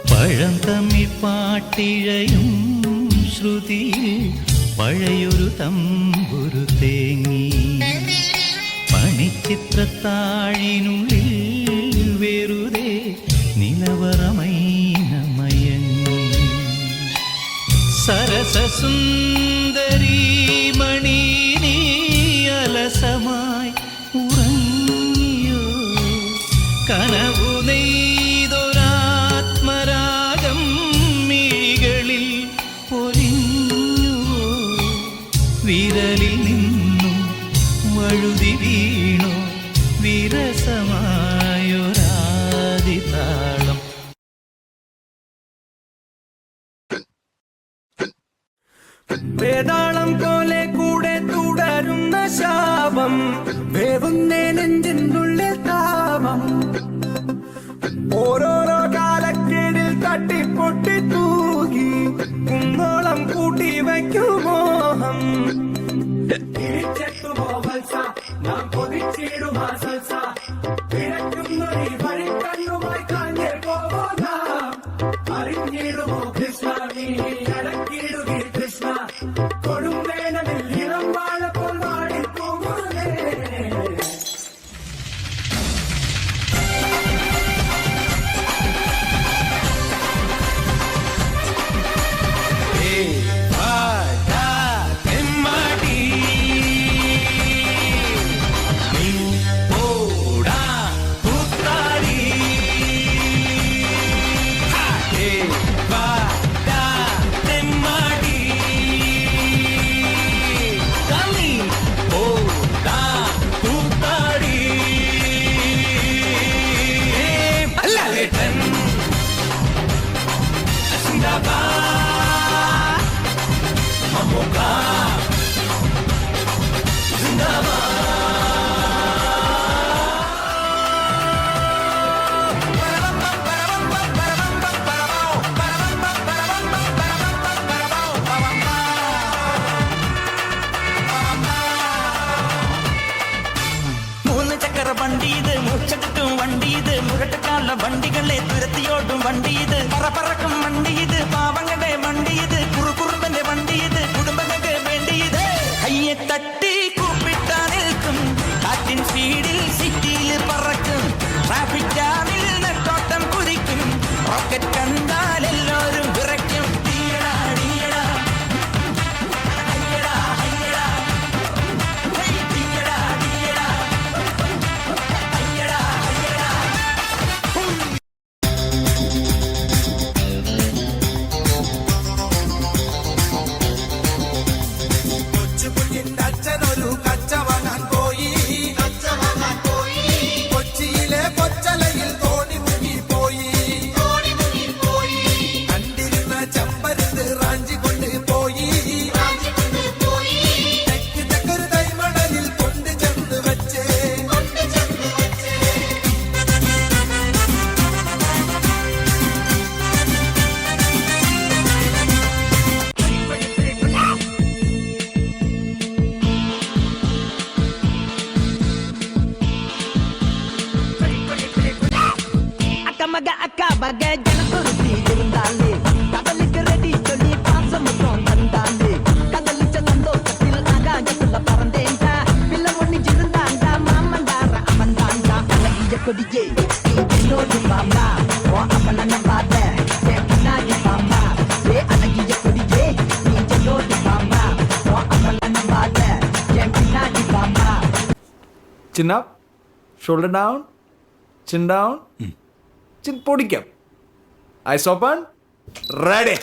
പഴന്തമിഴ് പാട്ടിഴയും ശ്രുതിയിൽ പഴയൊരു തമ്പുരു തേങ്ങി പണിച്ചിത്രത്താഴിനുള്ളിൽ വെറുതെ നിലവറമൈനമയങ്ങി സരസസുന്ദരീ മണി നീ അലസമായി ഉറങ്ങിയോ കനവു നെയ്തൊരാത്മരാഗം മിഴികളിൽ പൊലിഞ്ഞുവോ വിരലിൽ നിന്നും വഴുതി വീണോ വിരസമായൊരാദിതാളം വേതാളം പോലെ കൂടെ തുടരുന്ന ശാപം വേവുന്നേ നെഞ്ചിനുള്ളിൽ താപം ഓരോരോ കാലക്കേടിൽ തട്ടിപ്പൊട്ടി തൂകി കുന്നോളം കൂട്ടി വയ്ക്കും മോഹം നാം കൊതിച്ചിടുമാ സൽസ കിഴക്കുന്നൊരു വഴി കണ്ണുമായി കാഞ്ഞേ പോകാം അറിഞ്ഞിടുമോ കൃഷ്ണ നീ അടക്കിടുകി കൃഷ്ണ കൊടും വേനലിൽ ഇളം വാഴപ്പോൾ വാടിപ്പോകുന്നേ വണ്ടിയത് മുച്ചടിക്കും വണ്ടിയത് മുരട്ടക്കാല വണ്ടികളെ തുരത്തിയോട്ടും വണ്ടിയത് പറക്കും വണ്ടിയത് പാവങ്ങളുടെ വണ്ടിയത് കുറുകുറുമ്പന്റെ വണ്ടിയത് കുടുംബങ്ങൾക്ക് വേണ്ടിയത് കയ്യെ തട്ടി കൂപ്പിട്ടാ നിൽക്കും കാറ്റിൻ സ്പീഡിൽ സിറ്റിയിൽ പറക്കും ട്രാഫിക് ജാമിൽ നെട്ടോട്ടം കുതിക്കും റോക്കറ്റ് കണ്ടാൽ എല്ലാവരും വിറയ്ക്കും மக அக்கா வகை ஜனத்துருத்தி இருந்தாலே கடலுக்கு ரெடி சொல்லி பாசமுத்தம் தந்தாலே கதலிச்ச சந்தோஷத்தில் ஆகாயத்துல பறந்தேன்டா பிள்ளை ஒண்ணு இருந்தாண்டா மாமண்டார அவன்தாண்டா அழகிய கொடியே என்னோடு பாம்பா ஓ அவன பாத பின்னாடி பாம்பா ஏ அழகிய கொடியே நீ என்னோடு பாம்பா ஓ அவன பாத பின்னாடி பாம்பா. Chin up, shoulder down, chin down. Chin podikam. Eyes open. Ready.